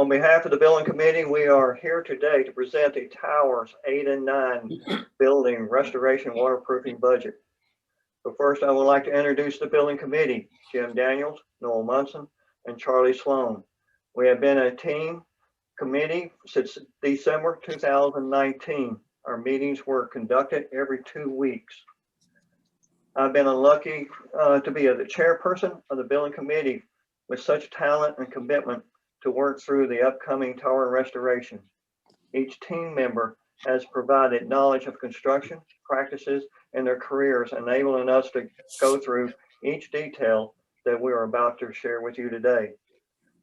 On behalf of the Building Committee, we are here today to present the Towers 8 and 9 building restoration waterproofing budget. But first, I would like to introduce the Building Committee, Jim Daniels, Noel Munson, and Charlie Sloan. We have been a team committee since December 2019. Our meetings were conducted every 2 weeks. I've been lucky to be the chairperson of the Building Committee with such talent and commitment to work through the upcoming tower restoration. Each team member has provided knowledge of construction practices and their careers, enabling us to go through each detail that we are about to share with you today.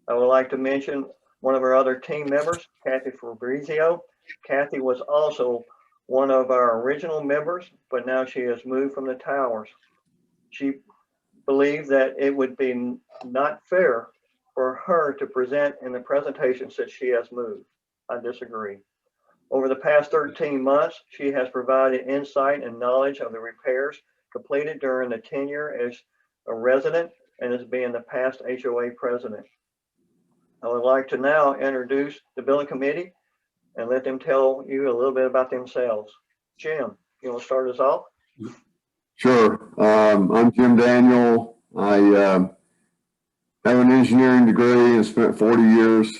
I would like to mention one of our other team members, Kathy Fabrizio. Kathy was also one of our original members, but now she has moved from the towers. She believed that it would be not fair for her to present in the presentation since she has moved. I disagree. Over the past 13 months, she has provided insight and knowledge of the repairs completed during the tenure as a resident and as being the past HOA president. I would like to now introduce the Building Committee and let them tell you a little bit about themselves. Jim, you want to start us off? Sure. I'm Jim Daniel. I have an engineering degree and spent 40 years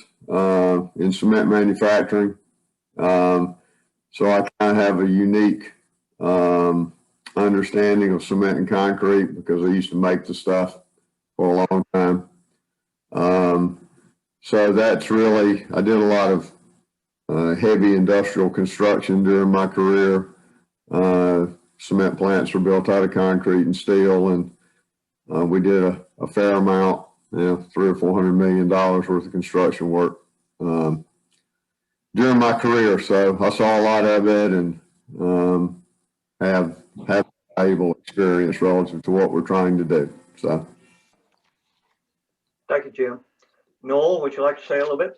in cement manufacturing. So I kind of have a unique understanding of cement and concrete because I used to make the stuff for a long time. So that's really, I did a lot of heavy industrial construction during my career. Cement plants were built out of concrete and steel, and we did a fair amount, $300 or $400 million worth of construction work during my career. So I saw a lot of it and have valuable experience relative to what we're trying to do. So, thank you, Jim. Noel, would you like to say a little bit?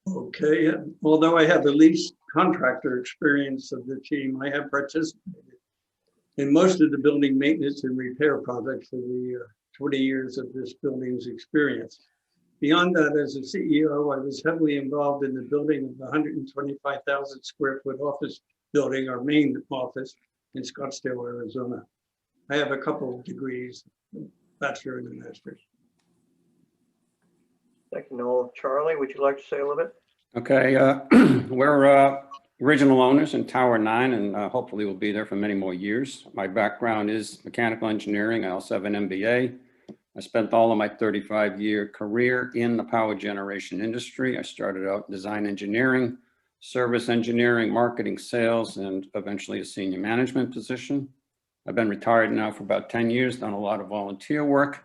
Okay, although I have the least contractor experience of the team, I have participated in most of the building maintenance and repair projects in the 20 years of this building's experience. Beyond that, as a CEO, I was heavily involved in the building of the 125,000 square foot office building, our main office in Scottsdale, Arizona. I have a couple of degrees, bachelor and a master's. Thank you, Noel. Charlie, would you like to say a little bit? Okay, we're original owners in Tower 9 and hopefully we'll be there for many more years. My background is mechanical engineering. I also have an MBA. I spent all of my 35-year career in the power generation industry. I started out in design engineering, service engineering, marketing, sales, and eventually a senior management position. I've been retired now for about 10 years, done a lot of volunteer work,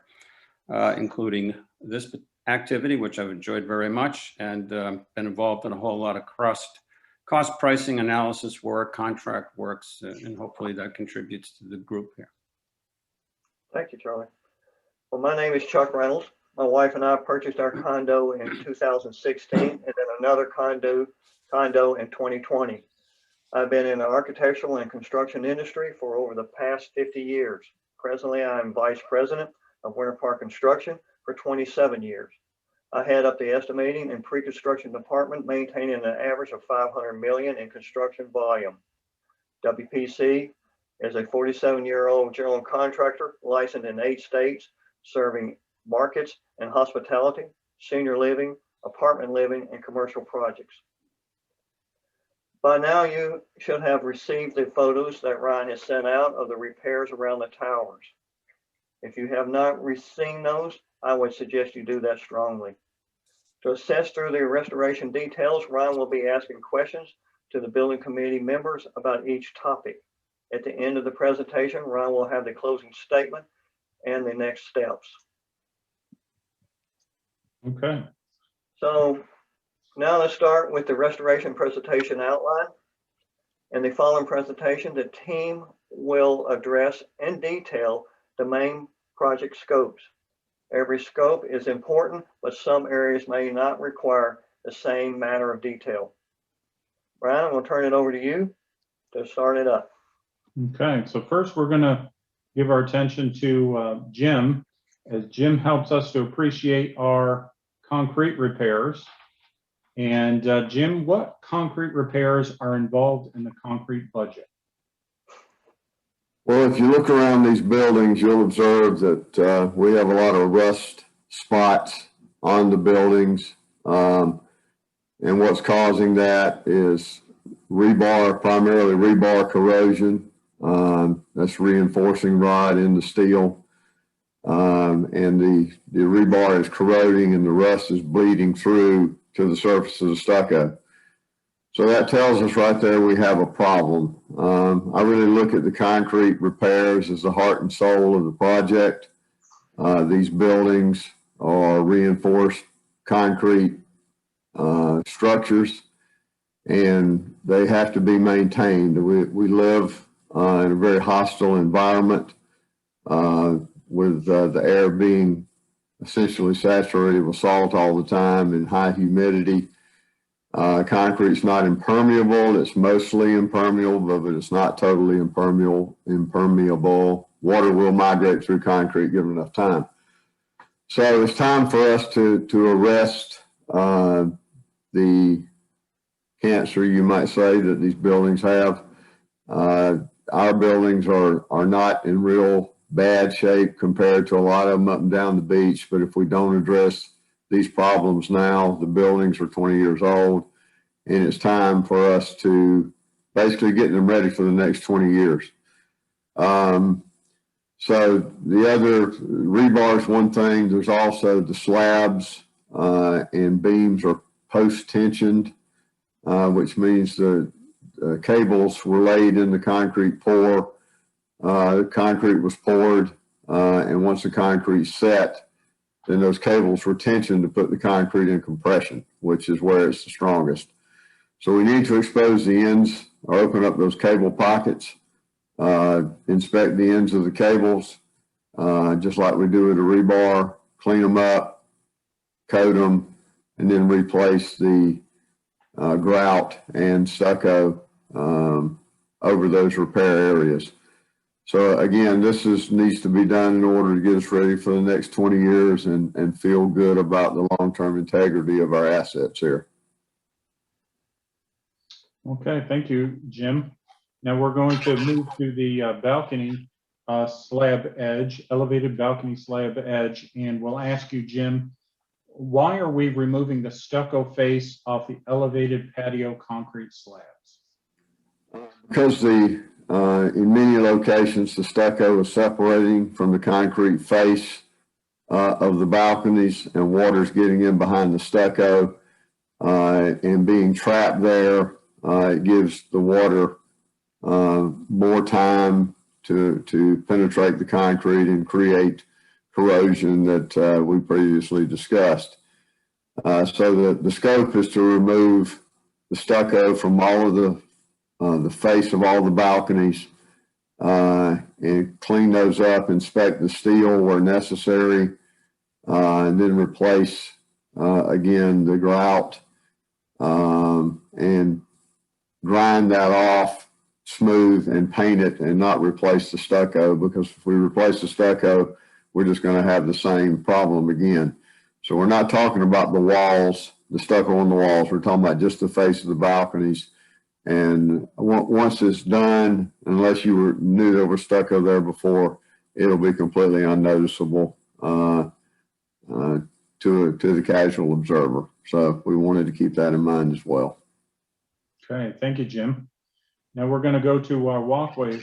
including this activity, which I've enjoyed very much, and been involved in a whole lot of cost pricing analysis work, contract works, and hopefully that contributes to the group here. Thank you, Charlie. Well, my name is Chuck Reynolds. My wife and I purchased our condo in 2016 and then another condo in 2020. I've been in the architectural and construction industry for over the past 50 years. Presently, I'm vice president of Winter Park Construction for 27 years. I head up the estimating and pre-construction department, maintaining an average of $500 million in construction volume. WPC is a 47-year-old general contractor licensed in 8 states, serving markets and hospitality, senior living, apartment living, and commercial projects. By now, you should have received the photos that Ryan has sent out of the repairs around the towers. If you have not seen those, I would suggest you do that strongly. To assess through the restoration details, Ryan will be asking questions to the Building Committee members about each topic. At the end of the presentation, Ryan will have the closing statement and the next steps. Okay. So now let's start with the restoration presentation outline. In the following presentation, the team will address in detail the main project scopes. Every scope is important, but some areas may not require the same manner of detail. Brian, I'm going to turn it over to you to start it up. Okay, so first we're going to give our attention to Jim, as Jim helps us to appreciate our concrete repairs. And Jim, what concrete repairs are involved in the concrete budget? Well, if you look around these buildings, you'll observe that we have a lot of rust spots on the buildings. And what's causing that is rebar, primarily rebar corrosion. That's reinforcing rod in the steel. And the rebar is corroding and the rust is bleeding through to the surface of the stucco. So that tells us right there we have a problem. I really look at the concrete repairs as the heart and soul of the project. These buildings are reinforced concrete structures, and they have to be maintained. We live in a very hostile environment with the air being essentially saturated with salt all the time and high humidity. Concrete's not impermeable. It's mostly impermeable, but it's not totally impermeable. Water will migrate through concrete given enough time. So it's time for us to arrest the cancer, you might say, that these buildings have. Our buildings are not in real bad shape compared to a lot of them up and down the beach, but if we don't address these problems now, the buildings are 20 years old, and it's time for us to basically get them ready for the next 20 years. So the other, rebar is one thing. There's also the slabs and beams are post-tensioned, which means the cables were laid in the concrete pour. The concrete was poured, and once the concrete set, then those cables were tensioned to put the concrete in compression, which is where it's the strongest. So we need to expose the ends or open up those cable pockets, inspect the ends of the cables, just like we do with the rebar, clean them up, coat them, and then replace the grout and stucco over those repair areas. So again, this needs to be done in order to get us ready for the next 20 years and feel good about the long-term integrity of our assets here. Okay, thank you, Jim. Now we're going to move to the balcony slab edge, elevated balcony slab edge, and we'll ask you, Jim, why are we removing the stucco face off the elevated patio concrete slabs? Because in many locations, the stucco is separating from the concrete face of the balconies, and water's getting in behind the stucco and being trapped there. It gives the water more time to penetrate the concrete and create corrosion that we previously discussed. So the scope is to remove the stucco from all of the face of all the balconies and clean those up, inspect the steel where necessary, and then replace again the grout and grind that off smooth and paint it and not replace the stucco, because if we replace the stucco, we're just going to have the same problem again. So we're not talking about the walls, the stucco on the walls. We're talking about just the face of the balconies. And once it's done, unless you knew there was stucco there before, it'll be completely unnoticeable to the casual observer. So we wanted to keep that in mind as well. Okay, thank you, Jim. Now we're going to go to our walkway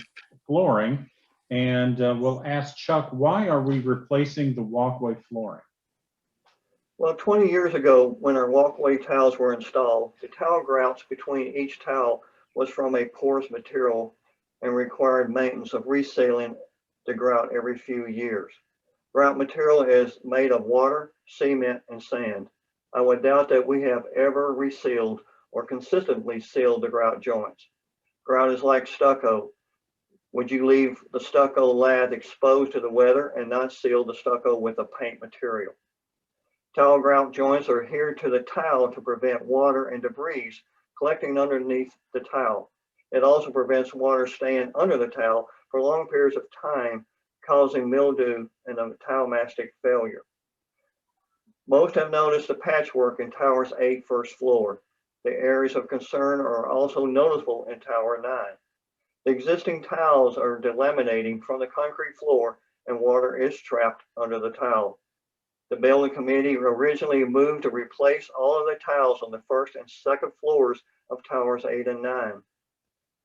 flooring, and we'll ask Chuck, why are we replacing the walkway flooring? Well, 20 years ago, when our walkway tiles were installed, the tile grouts between each tile was from a porous material and required maintenance of resealing the grout every few years. Grout material is made of water, cement, and sand. I would doubt that we have ever resealed or consistently sealed the grout joints. Grout is like stucco. Would you leave the stucco lath exposed to the weather and not seal the stucco with a paint material? Tile grout joints are adhered to the tile to prevent water and debris collecting underneath the tile. It also prevents water staying under the tile for long periods of time, causing mildew and a tile mastic failure. Most have noticed the patchwork in Tower's 8 first floor. The areas of concern are also noticeable in Tower 9. The existing tiles are delaminating from the concrete floor and water is trapped under the tile. The building committee originally moved to replace all of the tiles on the first and second floors of Towers 8 and 9.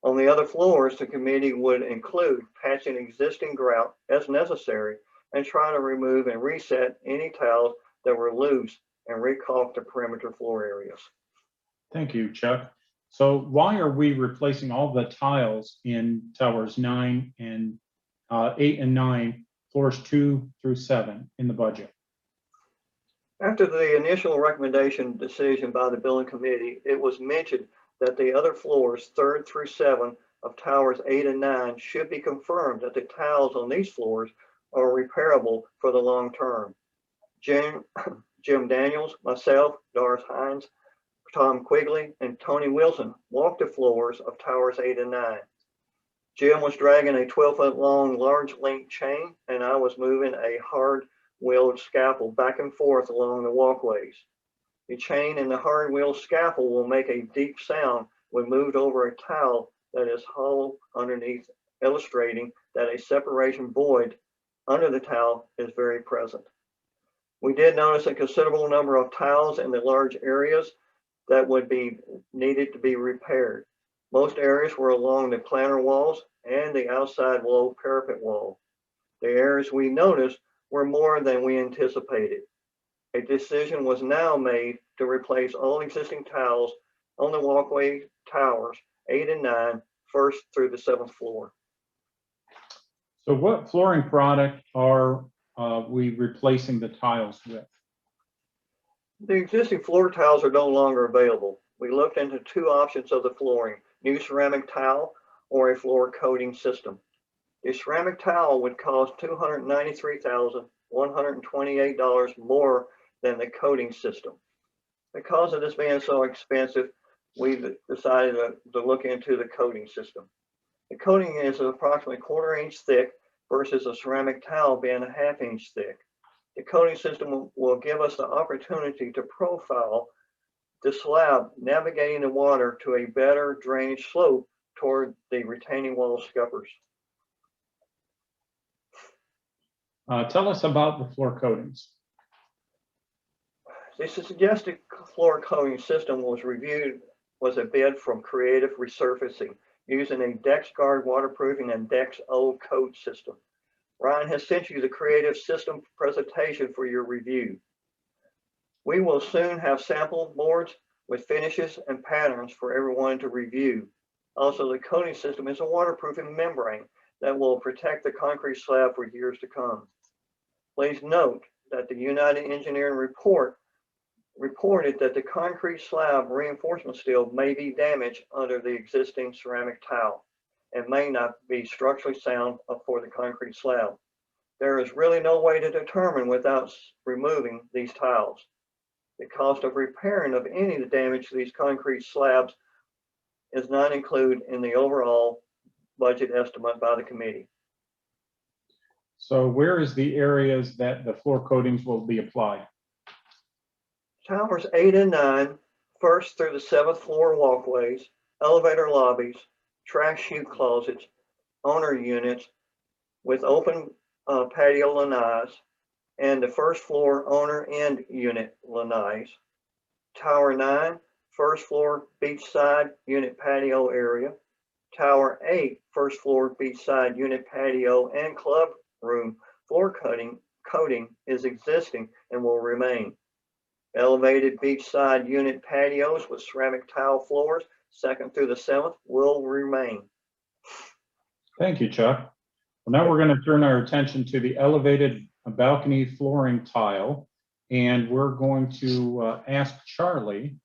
On the other floors, the committee would include patching existing grout as necessary and try to remove and reset any tiles that were loose and recaulk the perimeter floor areas. Thank you, Chuck. So why are we replacing all the tiles in towers 9 and 8 and 9, floors 2 through 7 in the budget? After the initial recommendation decision by the building committee, it was mentioned that the other floors, 3rd through 7 of towers 8 and 9 should be confirmed that the tiles on these floors are repairable for the long term. Jim Daniels, myself, Doris Hines, Tom Quigley, and Tony Wilson walked the floors of towers 8 and 9. Jim was dragging a 12-foot long large link chain, and I was moving a hard-wheeled scaffold back and forth along the walkways. The chain and the hard-wheeled scaffold will make a deep sound when moved over a tile that is hollow underneath, illustrating that a separation void under the tile is very present. We did notice a considerable number of tiles in the large areas that would be needed to be repaired. Most areas were along the planter walls and the outside low parapet wall. The areas we noticed were more than we anticipated. A decision was now made to replace all existing tiles on the walkway towers 8 and 9, 1st through the 7th floor. So what flooring product are we replacing the tiles with? The existing floor tiles are no longer available. We looked into 2 options of the flooring, new ceramic tile or a floor coating system. The ceramic tile would cost $293,128 more than the coating system. Because of this being so expensive, we decided to look into the coating system. The coating is approximately 1/4 inch thick versus a ceramic tile being 1/2 inch thick. The coating system will give us the opportunity to profile the slab, navigating the water to a better drainage slope toward the retaining wall scuppers. Tell us about the floor coatings. The suggested floor coating system was a bid from Creative Resurfacing using a DexGuard waterproofing and Dex-O coat system. Ryan has sent you the Creative system presentation for your review. We will soon have sample boards with finishes and patterns for everyone to review. Also, the coating system is a waterproofing membrane that will protect the concrete slab for years to come. Please note that the United Engineering reported that the concrete slab reinforcement steel may be damaged under the existing ceramic tile and may not be structurally sound for the concrete slab. There is really no way to determine without removing these tiles. The cost of repairing of any of the damage to these concrete slabs is not included in the overall budget estimate by the committee. So where is the areas that the floor coatings will be applied? Towers 8 and 9, 1st through the 7th floor walkways, elevator lobbies, trash chute closets, owner units with open patio lanais, and the 1st floor owner end unit lanais. Tower 9, 1st floor beachside unit patio area. Tower 8, 1st floor beachside unit patio and club room floor coating is existing and will remain. Elevated beachside unit patios with ceramic tile floors, 2nd through the 7th, will remain. Thank you, Chuck. Well, now we're going to turn our attention to the elevated balcony flooring tile, and we're going to ask Charlie,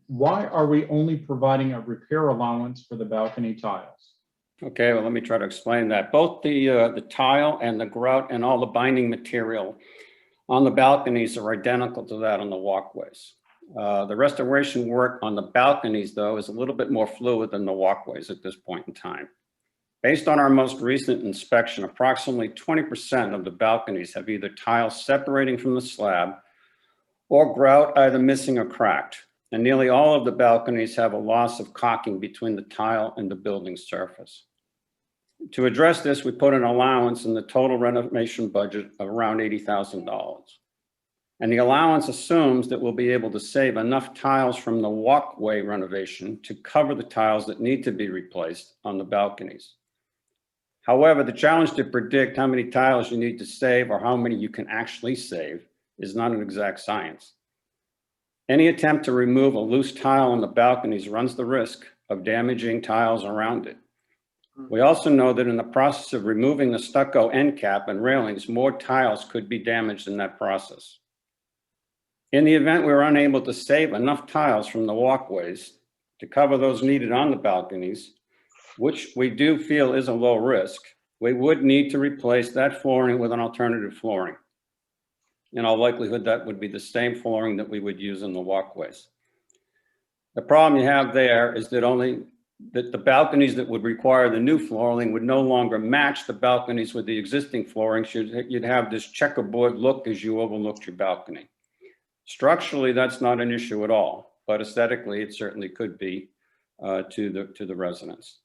why are we only providing a repair allowance for the balcony tiles? Okay, well, let me try to explain that. Both the tile and the grout and all the binding material on the balconies are identical to that on the walkways. The restoration work on the balconies, though, is a little bit more fluid than the walkways at this point in time. Based on our most recent inspection, approximately 20% of the balconies have either tiles separating from the slab or grout either missing or cracked. And nearly all of the balconies have a loss of caulking between the tile and the building surface. To address this, we put an allowance in the total renovation budget of around $80,000. And the allowance assumes that we'll be able to save enough tiles from the walkway renovation to cover the tiles that need to be replaced on the balconies. However, the challenge to predict how many tiles you need to save or how many you can actually save is not an exact science. Any attempt to remove a loose tile on the balconies runs the risk of damaging tiles around it. We also know that in the process of removing the stucco end cap and railings, more tiles could be damaged in that process. In the event we were unable to save enough tiles from the walkways to cover those needed on the balconies, which we do feel is a low risk, we would need to replace that flooring with an alternative flooring. In all likelihood, that would be the same flooring that we would use in the walkways. The problem you have there is that the balconies that would require the new flooring would no longer match the balconies with the existing flooring. You'd have this checkerboard look as you overlooked your balcony. Structurally, that's not an issue at all, but aesthetically, it certainly could be to the residents.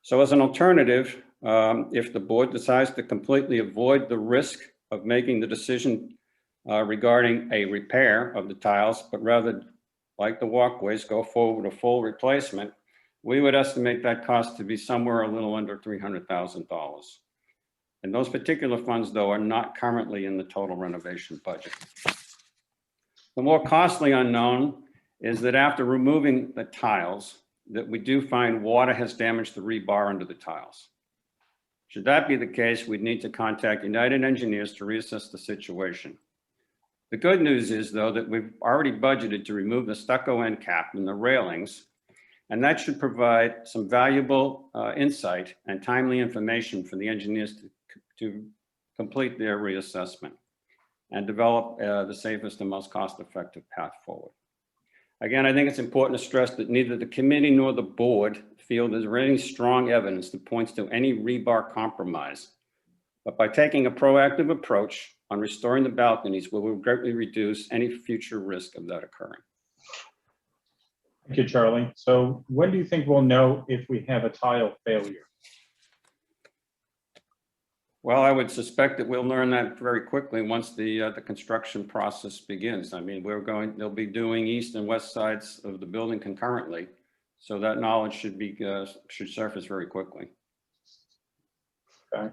So as an alternative, if the board decides to completely avoid the risk of making the decision regarding a repair of the tiles, but rather, like the walkways, go forward with a full replacement, we would estimate that cost to be somewhere a little under $300,000. And those particular funds, though, are not currently in the total renovation budget. The more costly unknown is that after removing the tiles, that we do find water has damaged the rebar under the tiles. Should that be the case, we'd need to contact United Engineers to reassess the situation. The good news is, though, that we've already budgeted to remove the stucco end cap and the railings, and that should provide some valuable insight and timely information for the engineers to complete their reassessment and develop the safest and most cost-effective path forward. Again, I think it's important to stress that neither the committee nor the board feel there's any strong evidence that points to any rebar compromise. But by taking a proactive approach on restoring the balconies, we will greatly reduce any future risk of that occurring. Thank you, Charlie. So when do you think we'll know if we have a tile failure? Well, I would suspect that we'll learn that very quickly once the construction process begins. I mean, they'll be doing east and west sides of the building concurrently, so that knowledge should surface very quickly. Okay.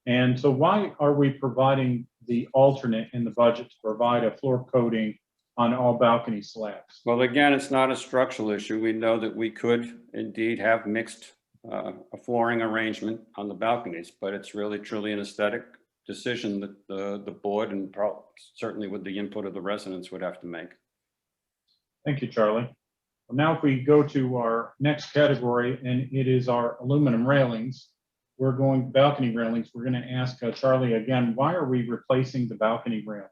And so why are we providing the alternate in the budget to provide a floor coating on all balcony slabs? Well, again, it's not a structural issue. We know that we could indeed have mixed a flooring arrangement on the balconies, but it's really truly an aesthetic decision that the board and certainly with the input of the residents would have to make. Thank you, Charlie. Well, now if we go to our next category, and it is our aluminum railings, balcony railings, we're going to ask Charlie again, why are we replacing the balcony railings?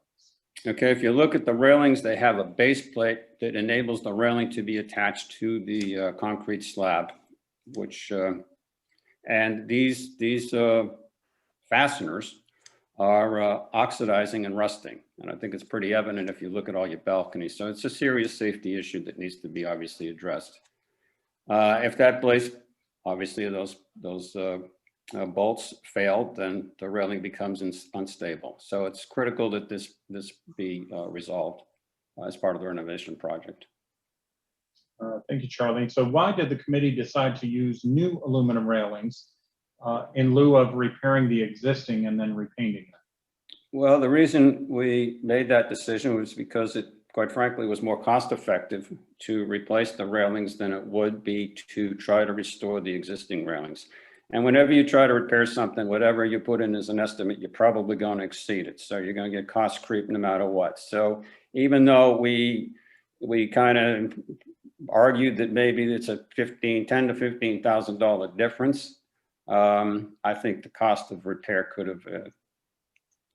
Okay, if you look at the railings, they have a base plate that enables the railing to be attached to the concrete slab, which and these fasteners are oxidizing and rusting, and I think it's pretty evident if you look at all your balconies. So it's a serious safety issue that needs to be obviously addressed. If that place, obviously those bolts failed, then the railing becomes unstable. So it's critical that this be resolved as part of the renovation project. Thank you, Charlie. So why did the committee decide to use new aluminum railings in lieu of repairing the existing and then repainting them? Well, the reason we made that decision was because it, quite frankly, was more cost effective to replace the railings than it would be to try to restore the existing railings. And whenever you try to repair something, whatever you put in as an estimate, you're probably going to exceed it. So you're going to get cost creep no matter what. So even though we kind of argued that maybe it's a $10,000 to $15,000 difference, I think the cost of repair could have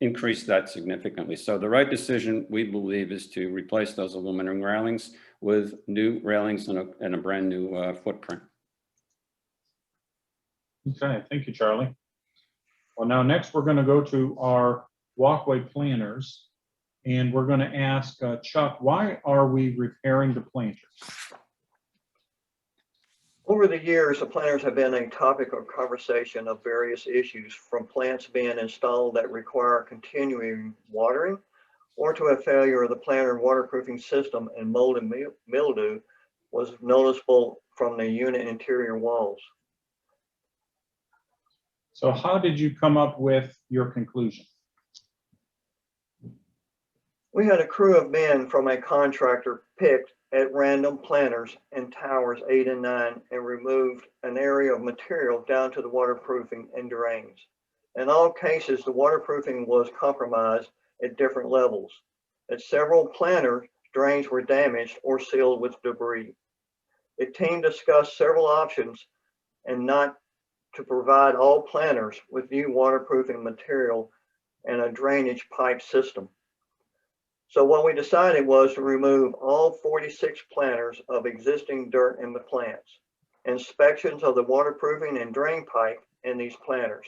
increased that significantly. So the right decision, we believe, is to replace those aluminum railings with new railings and a brand new footprint. Okay, thank you, Charlie. Well, now next we're going to go to our walkway planners. And we're going to ask Chuck, why are we repairing the planters? Over the years, the planters have been a topic of conversation of various issues, from plants being installed that require continuing watering, or to a failure of the planter waterproofing system, and mold and mildew was noticeable from the unit interior walls. So how did you come up with your conclusion? We had a crew of men from a contractor picked at random planters in towers 8 and 9 and removed an area of material down to the waterproofing and drains. In all cases, the waterproofing was compromised at different levels. At several planters, drains were damaged or sealed with debris. The team discussed several options and not to provide all planters with new waterproofing material and a drainage pipe system. So what we decided was to remove all 46 planters of existing dirt in the plants, inspections of the waterproofing and drain pipe in these planters,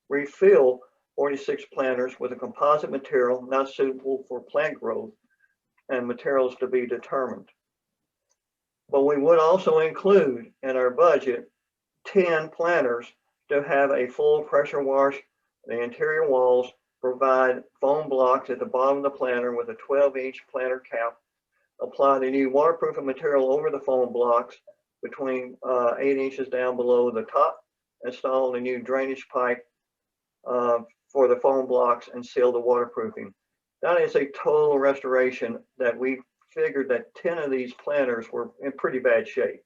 refill 46 planters with a composite material not suitable for plant growth, and materials to be determined. But we would also include in our budget 10 planters to have a full pressure wash the interior walls, provide foam blocks at the bottom of the planter with a 12-inch planter cap, apply the new waterproofing material over the foam blocks between 8 inches down below the top, install the new drainage pipe for the foam blocks, and seal the waterproofing. That is a total restoration that we figured that 10 of these planters were in pretty bad shape.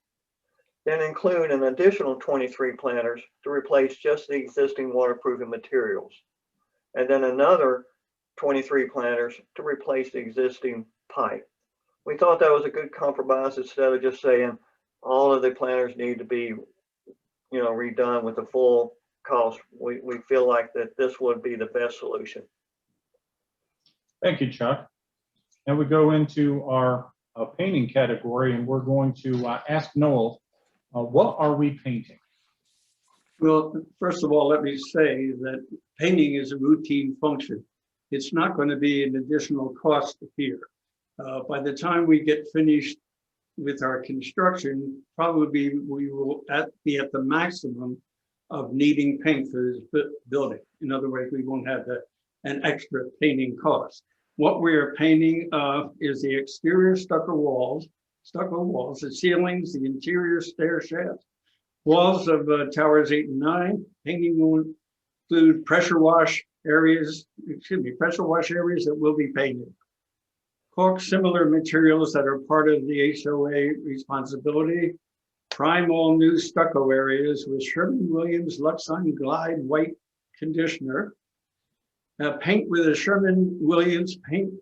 Then include an additional 23 planters to replace just the existing waterproofing materials. And then another 23 planters to replace the existing pipe. We thought that was a good compromise instead of just saying all of the planters need to be, redone with the full cost. We feel like that this would be the best solution. Thank you, Chuck. Now we go into our painting category, and we're going to ask Noel, what are we painting? Well, first of all, let me say that painting is a routine function. It's not going to be an additional cost here. By the time we get finished with our construction, probably we will be at the maximum of needing paint for this building. In other words, we won't have an extra painting cost. What we are painting is the exterior stucco walls, the ceilings, the interior stair shafts, walls of towers 8 and 9. Painting will include pressure wash areas that will be painted. Caulk similar materials that are part of the HOA responsibility. Prime all new stucco areas with Sherwin-Williams Luxon Glide white conditioner. Paint with a Sherwin-Williams paint.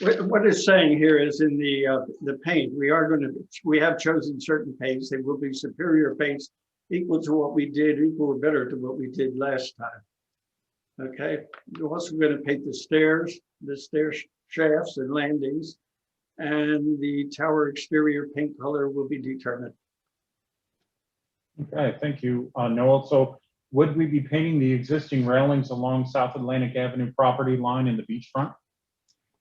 What it's saying here is in the paint, we have chosen certain paints. They will be superior paints, equal or better to what we did last time. Okay, we're also going to paint the stair shafts and landings, and the tower exterior paint color will be determined. Okay, thank you, Noel. So would we be painting the existing railings along South Atlantic Avenue property line in the beachfront?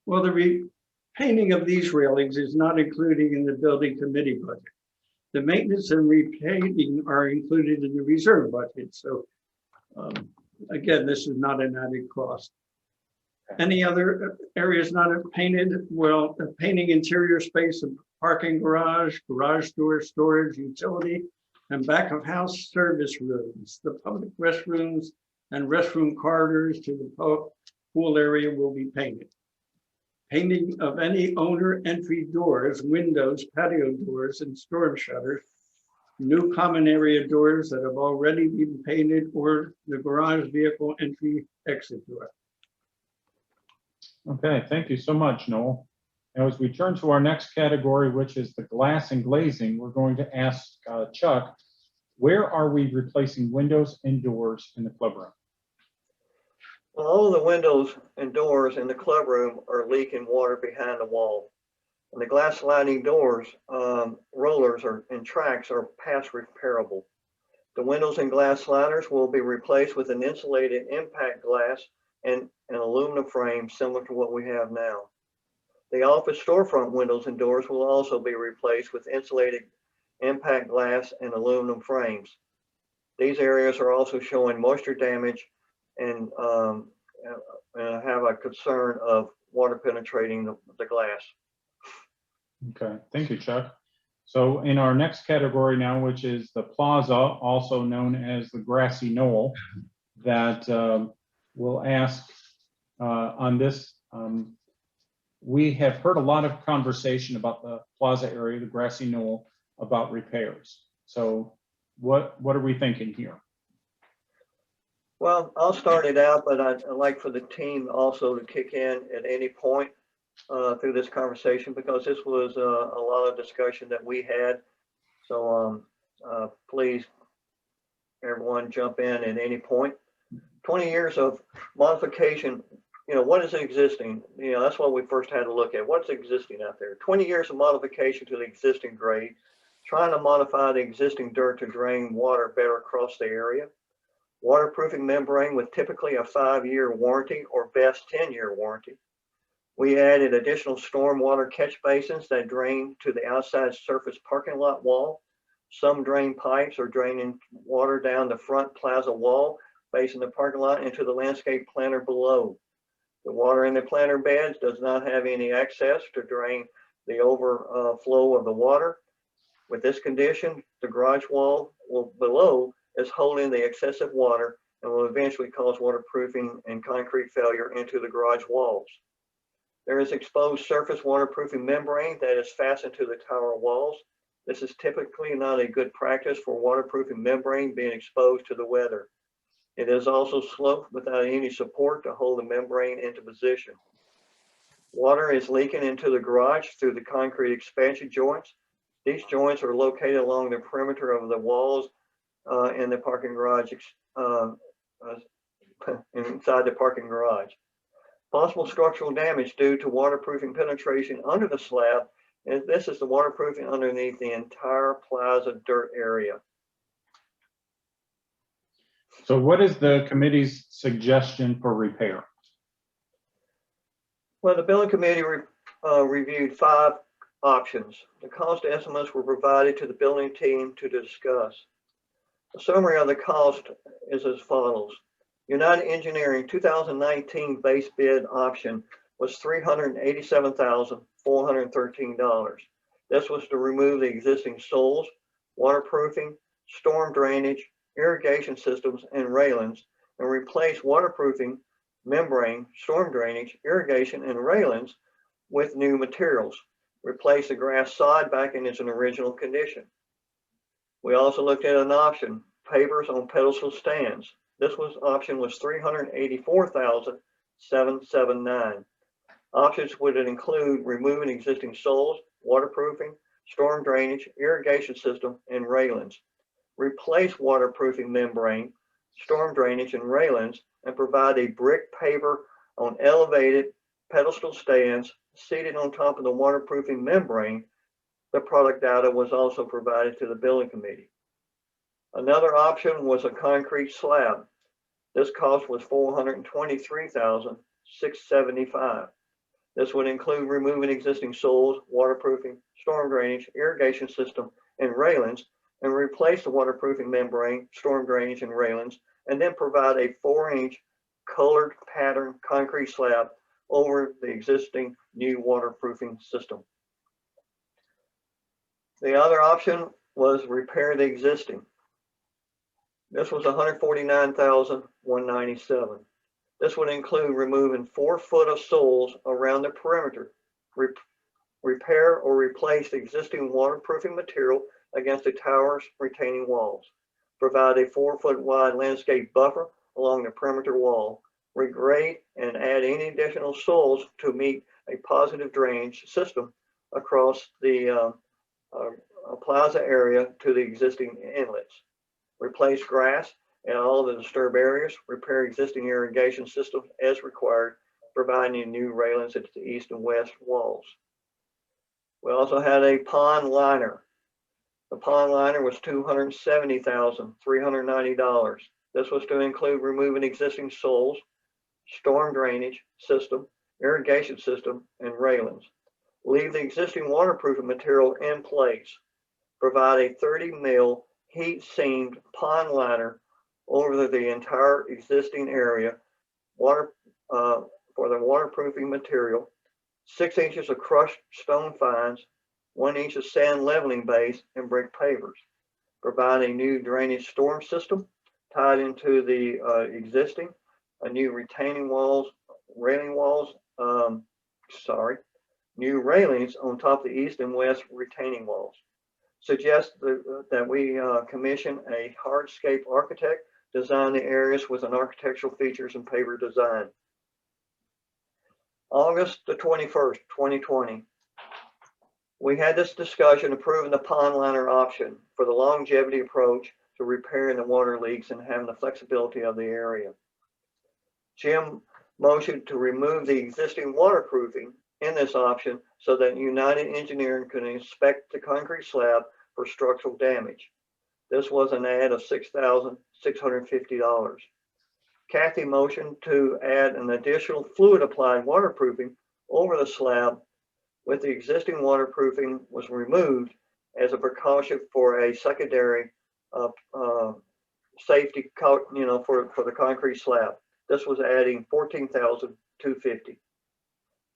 Well, the painting of these railings is not included in the building committee budget. The maintenance and repainting are included in the reserve budget. So again, this is not an added cost. Any other areas not painted? Well, painting interior space of parking garage door, storage, utility, and back of house service rooms. The public restrooms and restroom corridors to the pool area will be painted. Painting of any owner entry doors, windows, patio doors, and storm shutters. New common area doors that have already been painted, or the garage vehicle entry exit door. Okay, thank you so much, Noel. Now, as we turn to our next category, which is the glass and glazing, we're going to ask Chuck, where are we replacing windows and doors in the clubroom? Well, all of the windows and doors in the clubroom are leaking water behind the wall. And the glass sliding doors, rollers and tracks are past repairable. The windows and glass sliders will be replaced with an insulated impact glass and an aluminum frame similar to what we have now. The office storefront windows and doors will also be replaced with insulated impact glass and aluminum frames. These areas are also showing moisture damage and have a concern of water penetrating the glass. Okay, thank you, Chuck. So in our next category now, which is the plaza, also known as the grassy knoll, that we'll ask on this. We have heard a lot of conversation about the plaza area, the grassy knoll, about repairs. So what are we thinking here? Well, I'll start it out, but I'd like for the team also to kick in at any point through this conversation, because this was a lot of discussion that we had. So please, everyone jump in at any point. 20 years of modification, what is existing? That's what we first had to look at. What's existing out there? 20 years of modification to the existing grade, trying to modify the existing dirt to drain water better across the area. Waterproofing membrane with typically a 5-year warranty or best 10-year warranty. We added additional stormwater catch basins that drain to the outside surface parking lot wall. Some drain pipes are draining water down the front plaza wall, facing the parking lot into the landscape planter below. The water in the planter beds does not have any access to drain the overflow of the water. With this condition, the garage wall below is holding the excessive water and will eventually cause waterproofing and concrete failure into the garage walls. There is exposed surface waterproofing membrane that is fastened to the tower walls. This is typically not a good practice for waterproofing membrane being exposed to the weather. It is also sloped without any support to hold the membrane into position. Water is leaking into the garage through the concrete expansion joints. These joints are located along the perimeter of the walls in the parking garage, inside the parking garage. Possible structural damage due to waterproofing penetration under the slab, and this is the waterproofing underneath the entire plaza dirt area. So what is the committee's suggestion for repair? Well, the building committee reviewed 5 options. The cost estimates were provided to the building team to discuss. A summary of the cost is as follows. United Engineering 2019 base bid option was $387,413. This was to remove the existing soles, waterproofing, storm drainage, irrigation systems, and railings, and replace waterproofing, membrane, storm drainage, irrigation, and railings with new materials. Replace the grass sod back in its original condition. We also looked at an option, pavers on pedestal stands. This option was $384,779. Options would include removing existing soles, waterproofing, storm drainage, irrigation system, and railings. Replace waterproofing membrane, storm drainage, and railings, and provide a brick paver on elevated pedestal stands seated on top of the waterproofing membrane. The product data was also provided to the building committee. Another option was a concrete slab. This cost was $423,675. This would include removing existing soles, waterproofing, storm drainage, irrigation system, and railings, and replace the waterproofing membrane, storm drainage, and railings, and then provide a 4-inch colored pattern concrete slab over the existing new waterproofing system. The other option was repair the existing. This was $149,197. This would include removing 4 foot of soles around the perimeter, repair or replace the existing waterproofing material against the tower's retaining walls, provide a 4 foot wide landscape buffer along the perimeter wall, regrade and add any additional soles to meet a positive drainage system across the plaza area to the existing inlets, replace grass in all of the disturbed areas, repair existing irrigation systems as required, providing new railings at the east and west walls. We also had a pond liner. The pond liner was $270,390. This was to include removing existing soles, storm drainage system, irrigation system, and railings. Leave the existing waterproofing material in place. Provide a 30 mil heat seamed pond liner over the entire existing area for the waterproofing material, 6 inches of crushed stone fines, 1 inch of sand leveling base, and brick pavers. Provide a new drainage storm system tied into the existing, a new new railings on top of the east and west retaining walls. Suggest that we commission a hardscape architect design the areas with an architectural features and paver design. August the 21st, 2020. We had this discussion approving the pond liner option for the longevity approach to repairing the water leaks and having the flexibility of the area. Jim motioned to remove the existing waterproofing in this option so that United Engineering could inspect the concrete slab for structural damage. This was an add of $6,650. Kathy motioned to add an additional fluid applied waterproofing over the slab with the existing waterproofing was removed as a precaution for a secondary safety for the concrete slab. This was adding $14,250.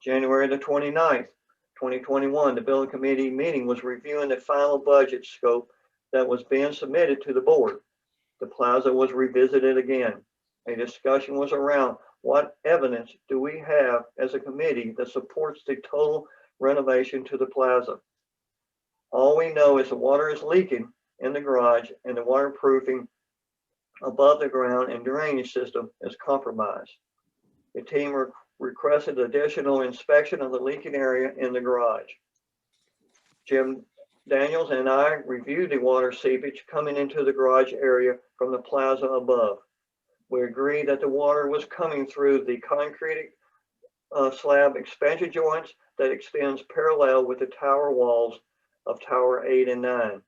January the 29th, 2021, the building committee meeting was reviewing the final budget scope that was being submitted to the board. The plaza was revisited again. A discussion was around what evidence do we have as a committee that supports the total renovation to the plaza. All we know is the water is leaking in the garage and the waterproofing above the ground and drainage system is compromised. The team requested additional inspection of the leaking area in the garage. Jim Daniels and I reviewed the water seepage coming into the garage area from the plaza above. We agreed that the water was coming through the concrete slab expansion joints that extends parallel with the tower walls of Tower 8 and 9.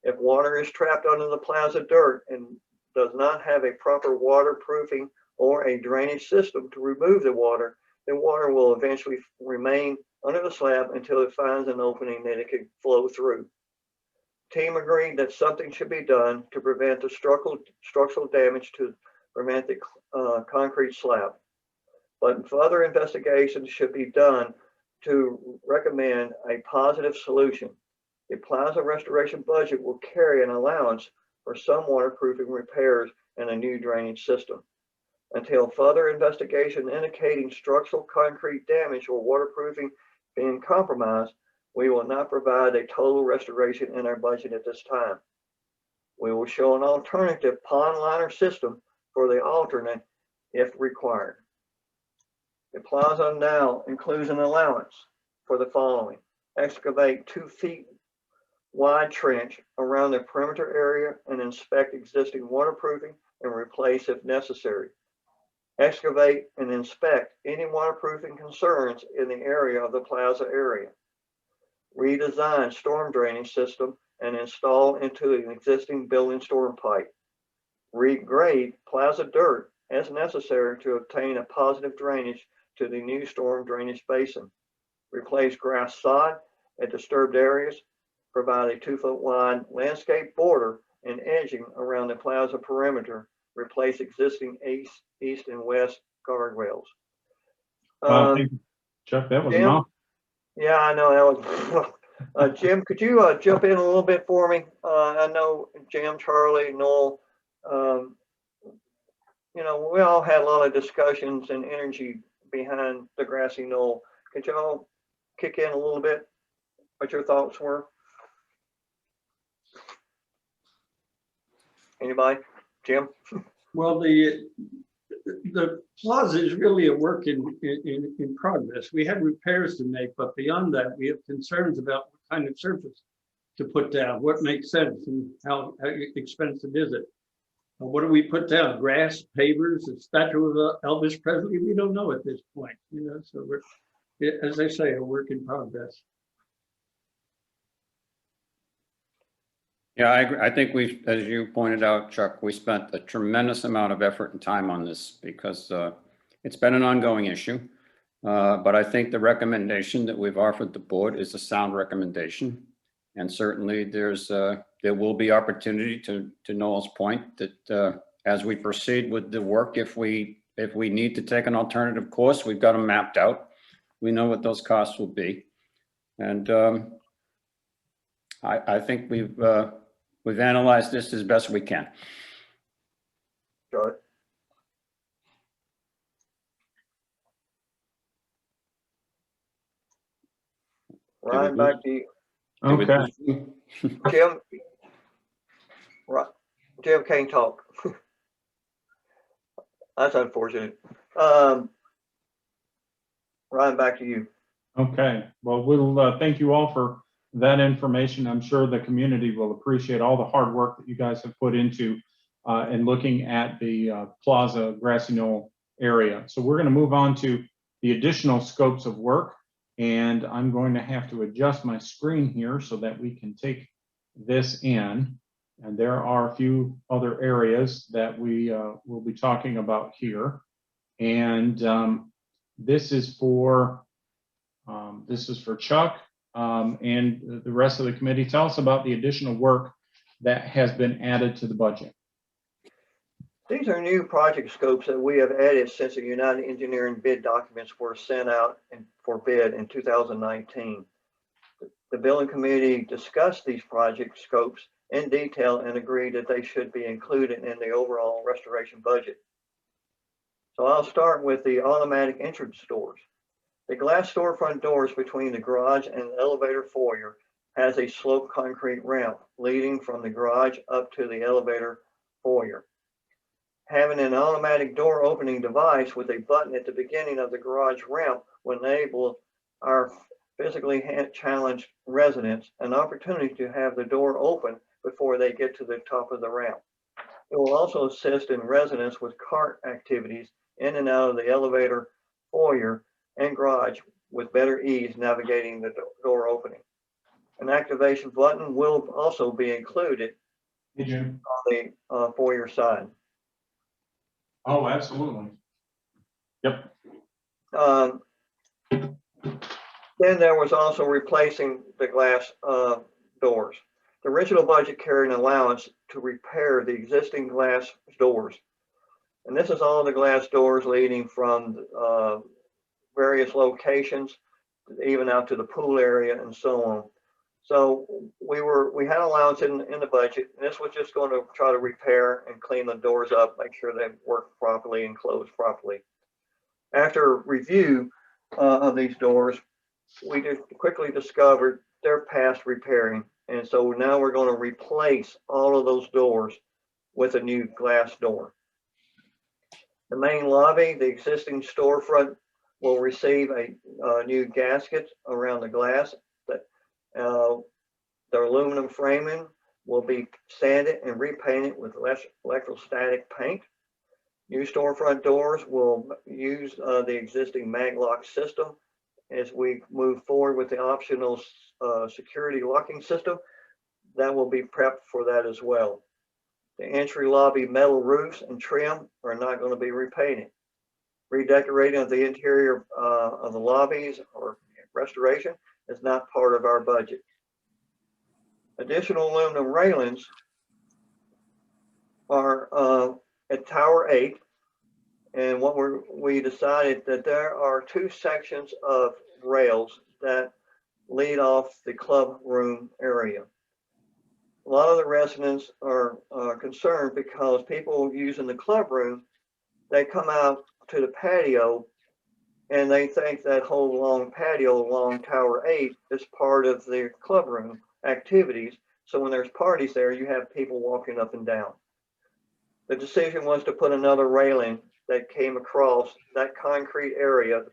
If water is trapped under the plaza dirt and does not have a proper waterproofing or a drainage system to remove the water will eventually remain under the slab until it finds an opening that it can flow through. Team agreed that something should be done to prevent the structural damage to prevent the concrete slab. But further investigations should be done to recommend a positive solution. The plaza restoration budget will carry an allowance for some waterproofing repairs and a new drainage system. Until further investigation indicating structural concrete damage or waterproofing being compromised, we will not provide a total restoration in our budget at this time. We will show an alternative pond liner system for the alternate if required. The plaza now includes an allowance for the following: excavate 2 feet wide trench around the perimeter area and inspect existing waterproofing and replace if necessary. Excavate and inspect any waterproofing concerns in the area of the plaza area. Redesign storm drainage system and install into an existing building storm pipe. Regrade plaza dirt as necessary to obtain a positive drainage to the new storm drainage basin. Replace grass sod at disturbed areas. Provide a 2 foot wide landscape border and edging around the plaza perimeter. Replace existing east and west guardrails. Thank you, Chuck, that was Jim? enough. Yeah, I know that was. Jim, could you jump in a little bit for me? I know Jim, Charlie, Noel, we all had a lot of discussions and energy behind the grassy knoll. Could y'all kick in a little bit what your thoughts were? Anybody? Jim? Well, the plaza is really a work in progress. We have repairs to make, but beyond that, we have concerns about what kind of surface to put down, what makes sense, and how expensive is it. What do we put down? Grass, pavers, a statue of Elvis Presley? We don't know at this point, so we're, as I say, a work in progress. Yeah, I agree. I think as you pointed out, Chuck, we spent a tremendous amount of effort and time on this because It's been an ongoing issue. But I think the recommendation that we've offered the board is a sound recommendation. And certainly there will be opportunity to Noel's point that as we proceed with the work, if we need to take an alternative course, we've got them mapped out. We know what those costs will be. And I think we've analyzed this as best we can. Charlie? Ryan, back to you. Okay. Jim? Right, Jim can't talk. That's unfortunate. Ryan, back to you. Okay, well, we'll thank you all for that information. I'm sure the community will appreciate all the hard work that you guys have put into in looking at the Plaza Grassy Knoll area. So we're going to move on to the additional scopes of work, and I'm going to have to adjust my screen here so that we can take this in. And there are a few other areas that we will be talking about here. And this is for Chuck and the rest of the committee. Tell us about the additional work that has been added to the budget. These are new project scopes that we have added since the United Engineering bid documents were sent out for bid in 2019. The building committee discussed these project scopes in detail and agreed that they should be included in the overall restoration budget. So I'll start with the automatic entrance doors. The glass storefront doors between the garage and the elevator foyer has a sloped concrete ramp leading from the garage up to the elevator foyer. Having an automatic door opening device with a button at the beginning of the garage ramp will enable our physically challenged residents an opportunity to have the door open before they get to the top of the ramp. It will also assist in residents with cart activities in and out of the elevator foyer and garage with better ease navigating the door opening. An activation button will also be included on the foyer side. Oh, absolutely. Yep. Then there was also replacing the glass doors. The original budget carried an allowance to repair the existing glass doors. And this is all the glass doors leading from various locations, even out to the pool area and so on. So we had allowance in the budget, and this was just going to try to repair and clean the doors up, make sure they work properly and close properly. After review of these doors, we just quickly discovered they're past repairing. And so now we're going to replace all of those doors with a new glass door. The main lobby, the existing storefront, will receive a new gasket around the glass. The aluminum framing will be sanded and repainted with electrostatic paint. New storefront doors will use the existing mag-lock system. As we move forward with the optional security locking system, that will be prepped for that as well. The entry lobby metal roofs and trim are not going to be repainted. Redecorating of the interior of the lobbies or restoration is not part of our budget. Additional aluminum railings are at Tower 8. And what we decided that there are two sections of rails that lead off the club room area. A lot of the residents are concerned because people using the club room, they come out to the patio and they think that whole long patio along Tower 8 is part of the club room activities. So when there's parties there, you have people walking up and down. The decision was to put another railing that came across that concrete area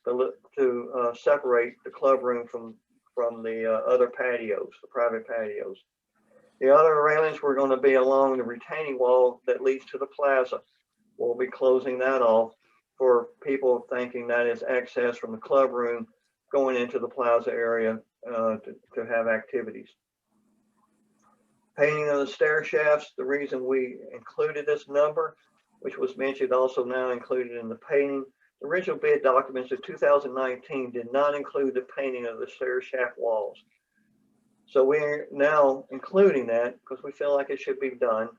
to separate the club room from the other patios, the private patios. The other railings were going to be along the retaining wall that leads to the plaza. We'll be closing that off for people thinking that is access from the club room going into the plaza area to have activities. Painting of the stair shafts, the reason we included this number which was mentioned also now included in the painting. The original bid documents of 2019 did not include the painting of the stair shaft walls. So we're now including that because we feel like it should be done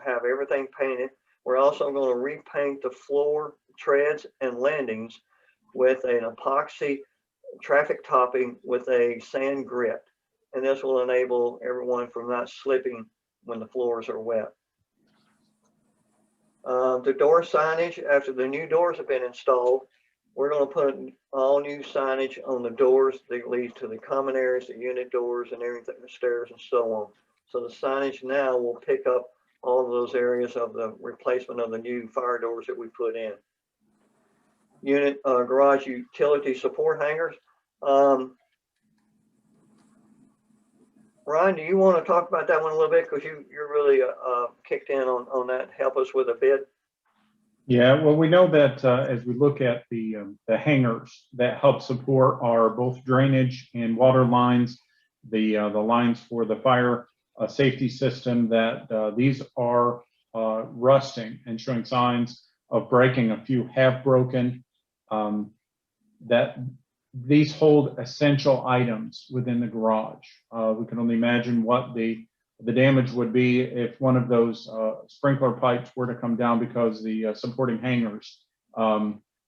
have everything painted. We're also going to repaint the floor, treads, and landings with an epoxy traffic topping with a sand grit. And this will enable everyone from not slipping when the floors are wet. The door signage, after the new doors have been installed, we're going to put all new signage on the doors that lead to the common areas, the unit doors and everything, the stairs and so on. So the signage now will pick up all of those areas of the replacement of the new fire doors that we put in. Unit garage utility support hangers. Ryan, do you want to talk about that one a little bit? Because you're really kicked in on that. Help us with a bid. Yeah, well, we know that as we look at the hangers that help support our both drainage and water lines, the lines for the fire safety system, that these are rusting and showing signs of breaking. A few have broken. That these hold essential items within the garage. We can only imagine what the damage would be if one of those sprinkler pipes were to come down because the supporting hangers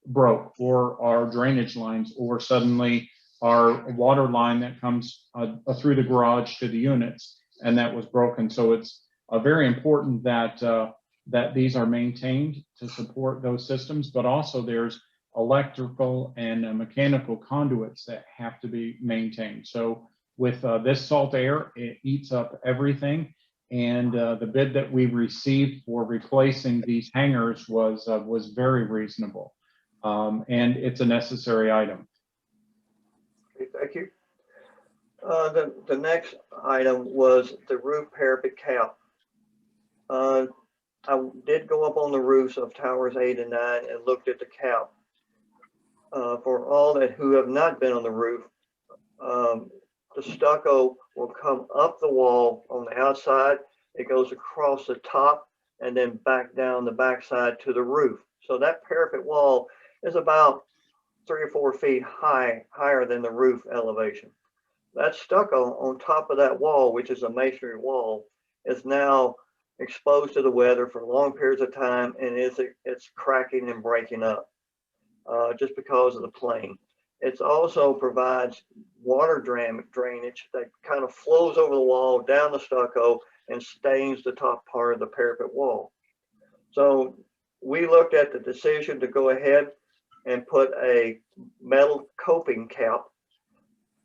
broke, or our drainage lines, or suddenly our water line that comes through the garage to the units, and that was broken. So it's very important that that these are maintained to support those systems, but also there's electrical and mechanical conduits that have to be maintained. So with this salt air, it eats up everything. And the bid that we received for replacing these hangers was very reasonable. And it's a necessary item. Okay, thank you. The next item was the roof parapet cap. I did go up on the roofs of towers 8 and 9 and looked at the cap. For all that who have not been on the roof, the stucco will come up the wall on the outside. It goes across the top and then back down the backside to the roof. So that parapet wall is about 3 or 4 feet higher than the roof elevation. That stucco on top of that wall, which is a masonry wall, is now exposed to the weather for long periods of time, and it's cracking and breaking up just because of the plane. It also provides water drainage that kind of flows over the wall, down the stucco, and stains the top part of the parapet wall. So we looked at the decision to go ahead and put a metal coping cap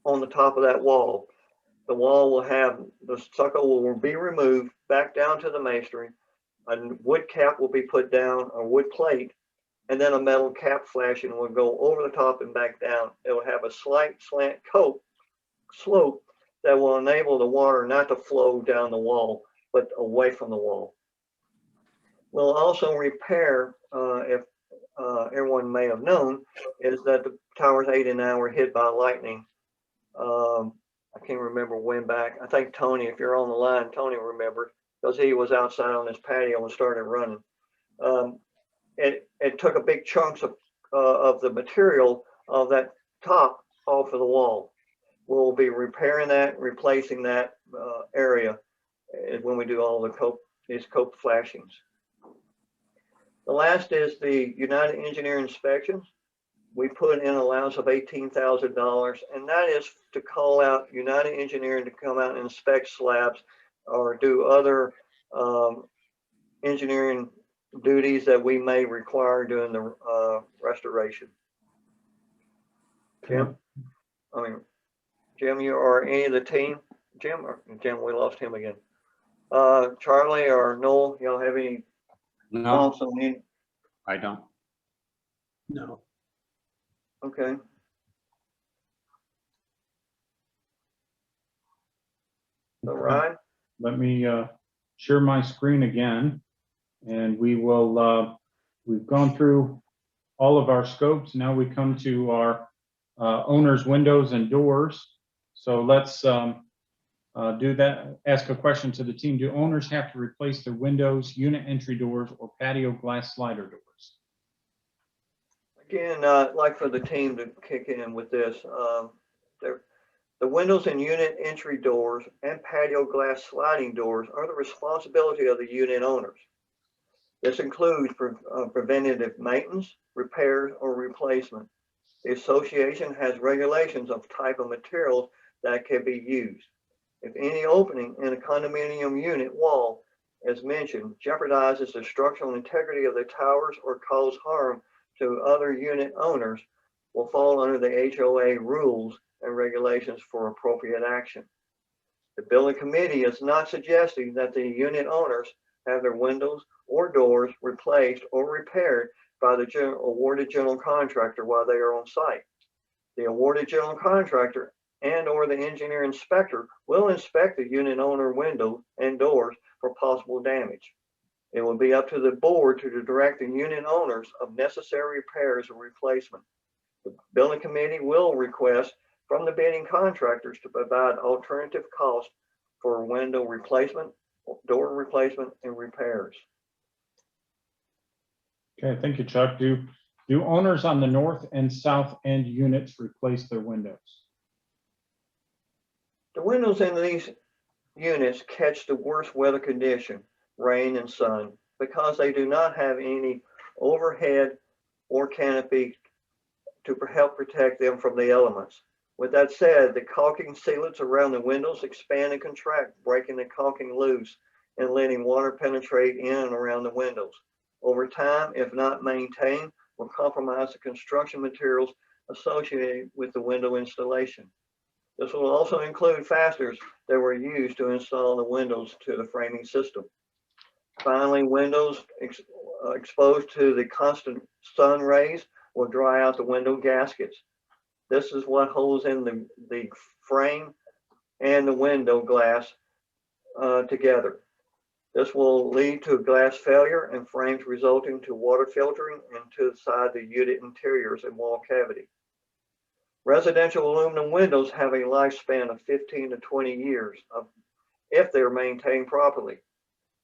on the top of that wall. The wall will have, the stucco will be removed back down to the masonry. A wood cap will be put down, a wood plate, and then a metal cap flashing will go over the top and back down. It will have a slight slant slope that will enable the water not to flow down the wall, but away from the wall. We'll also repair, if everyone may have known, is that the towers 8 and 9 were hit by lightning. I can't remember when back. I think Tony, if you're on the line, Tony remembered, because he was outside on his patio and started running. It took a big chunks of the material of that top off of the wall. We'll be repairing that, replacing that area when we do all these cope flashings. The last is the United Engineering inspections. We put in an allowance of $18,000, and that is to call out United Engineering to come out and inspect slabs or do other engineering duties that we may require during the restoration. Jim, you or any of the team? Jim, we lost him again. Charlie or Noel, y'all have any No, thoughts on any? I don't. No. Okay. So Ryan? Let me share my screen again, and we will, we've gone through all of our scopes. Now we come to our owners, windows and doors. So let's ask a question to the team. Do owners have to replace their windows, unit entry doors, or patio glass slider doors? Again, I'd like for the team to kick in with this. The windows and unit entry doors and patio glass sliding doors are the responsibility of the unit owners. This includes preventative maintenance, repairs, or replacement. The association has regulations of type of materials that can be used. If any opening in a condominium unit wall, as mentioned, jeopardizes the structural integrity of the towers or cause harm to other unit owners, will fall under the HOA rules and regulations for appropriate action. The building committee is not suggesting that the unit owners have their windows or doors replaced or repaired by the awarded general contractor while they are on site. The awarded general contractor and/or the engineer inspector will inspect the unit owner windows and doors for possible damage. It will be up to the board to direct the unit owners of necessary repairs or replacement. The building committee will request from the bidding contractors to provide alternative costs for window replacement, door replacement, and repairs. Okay, thank you, Chuck. Do owners on the north and south end units replace their windows? The windows in these units catch the worst weather condition, rain and sun, because they do not have any overhead or canopy to help protect them from the elements. With that said, the caulking sealants around the windows expand and contract, breaking the caulking loose and letting water penetrate in and around the windows. Over time, if not maintained, will compromise the construction materials associated with the window installation. This will also include fasteners that were used to install the windows to the framing system. Finally, windows exposed to the constant sun rays will dry out the window gaskets. This is what holds in the frame and the window glass together. This will lead to glass failure and frames resulting to water filtering into the unit interiors and wall cavity. Residential aluminum windows have a lifespan of 15 to 20 years if they're maintained properly.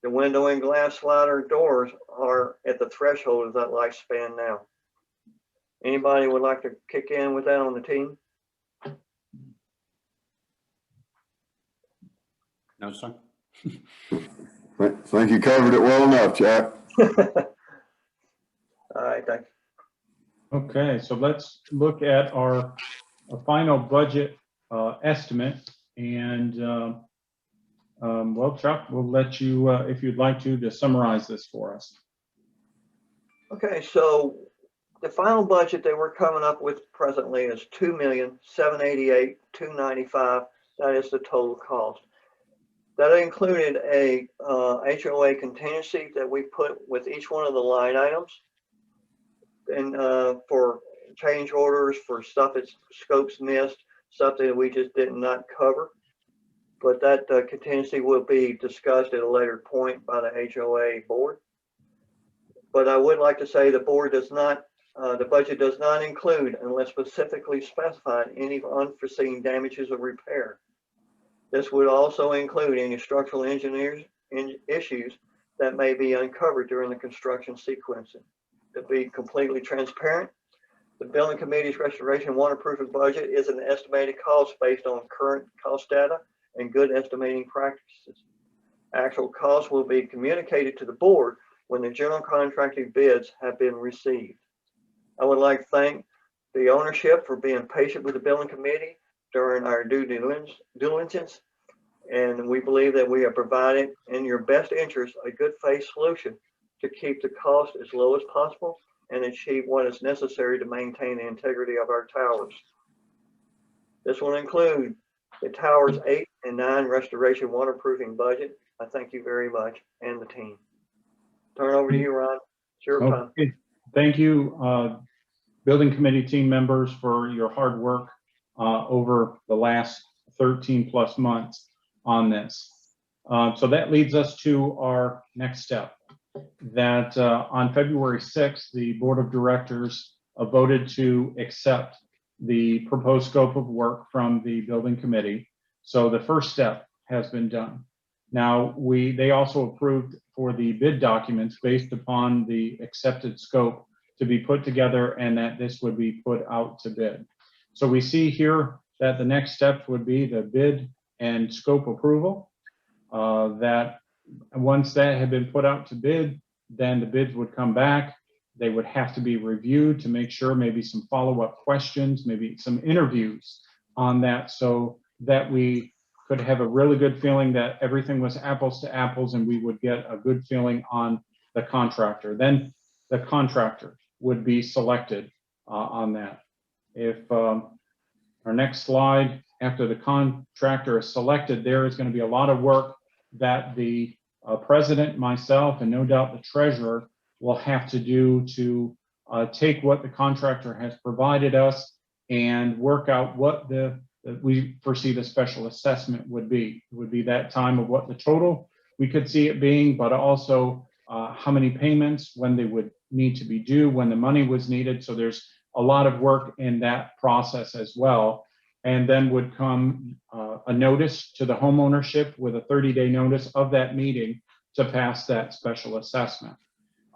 The window and glass slider doors are at the threshold of that lifespan now. Anybody would like to kick in with that on the team? No, sir. I think you covered it well enough, Chuck. All right, thanks. Okay, so let's look at our final budget estimate. And well, Chuck, we'll let you, if you'd like to summarize this for us. Okay, so the final budget that we're coming up with presently is $2,788,295. That is the total cost. That included a HOA contingency that we put with each one of the line items, and for change orders, for stuff that's scopes missed, something that we just did not cover. But that contingency will be discussed at a later point by the HOA board. But I would like to say the board does not, the budget does not include, unless specifically specified, any unforeseen damages or repair. This would also include any structural engineering issues that may be uncovered during the construction sequencing. To be completely transparent, the building committee's restoration waterproofing budget is an estimated cost based on current cost data and good estimating practices. Actual costs will be communicated to the board when the general contracting bids have been received. I would like to thank the ownership for being patient with the building committee during our due diligence, and we believe that we have provided, in your best interest, a good faith solution to keep the cost as low as possible and achieve what is necessary to maintain the integrity of our towers. This will include the towers 8 and 9 restoration waterproofing budget. I thank you very much, and the team. Turn over to you, Ron. It's your time. Okay. Thank you, building committee team members, for your hard work over the last 13 plus months on this. So that leads us to our next step. That on February 6th, the board of directors voted to accept the proposed scope of work from the building committee. So the first step has been done. Now, they also approved for the bid documents based upon the accepted scope to be put together and that this would be put out to bid. So we see here that the next steps would be the bid and scope approval. That once that had been put out to bid, then the bids would come back. They would have to be reviewed to make sure, maybe some follow-up questions, maybe some interviews on that, so that we could have a really good feeling that everything was apples to apples and we would get a good feeling on the contractor. Then the contractor would be selected on that. If our next slide, after the contractor is selected, there is going to be a lot of work that the president, myself, and no doubt the treasurer will have to do to take what the contractor has provided us and work out what we foresee the special assessment would be. It would be that time of what the total we could see it being, but also how many payments, when they would need to be due, when the money was needed. So there's a lot of work in that process as well. And then would come a notice to the homeownership with a 30-day notice of that meeting to pass that special assessment.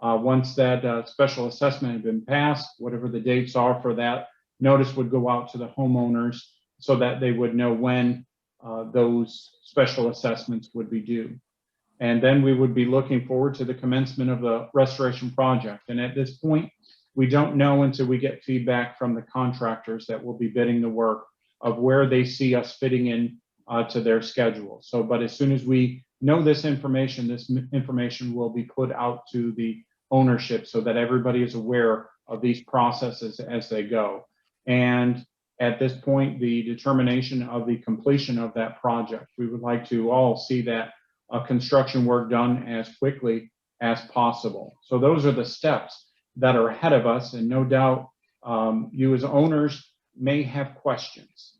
Once that special assessment had been passed, whatever the dates are for that, notice would go out to the homeowners so that they would know when those special assessments would be due. And then we would be looking forward to the commencement of the restoration project. And at this point, we don't know until we get feedback from the contractors that will be bidding the work of where they see us fitting in to their schedule. So, but as soon as we know this information will be put out to the ownership so that everybody is aware of these processes as they go. And at this point, the determination of the completion of that project. We would like to all see that construction work done as quickly as possible. So those are the steps that are ahead of us, and no doubt you as owners may have questions.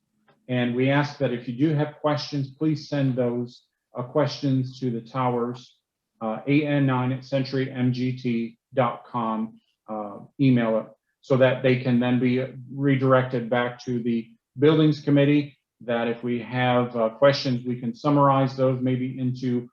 And we ask that if you do have questions, please send those questions to the towers, an9@centurymgt.com email it, so that they can then be redirected back to the buildings committee, that if we have questions, we can summarize those maybe into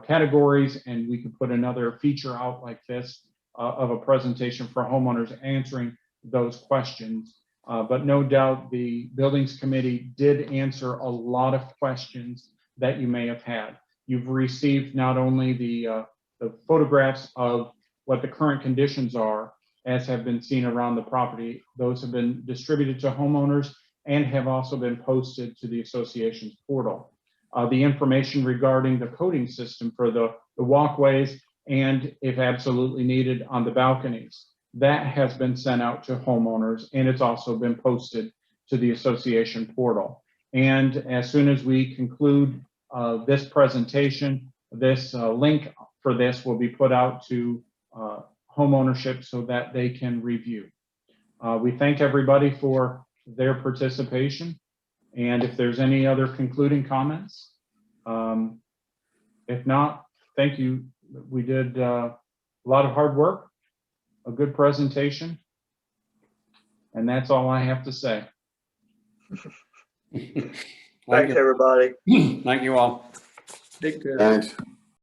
categories, and we can put another feature out like this of a presentation for homeowners answering those questions. But no doubt the buildings committee did answer a lot of questions that you may have had. You've received not only the photographs of what the current conditions are, as have been seen around the property. Those have been distributed to homeowners and have also been posted to the association's portal. The information regarding the coating system for the walkways, and if absolutely needed, on the balconies, that has been sent out to homeowners, and it's also been posted to the association portal. And as soon as we conclude this presentation, this link for this will be put out to homeownership so that they can review. We thank everybody for their participation, and if there's any other concluding comments, if not, thank you. We did a lot of hard work, a good presentation, and that's all I have to say. Thanks, everybody. Thank you all. Take care. Thanks.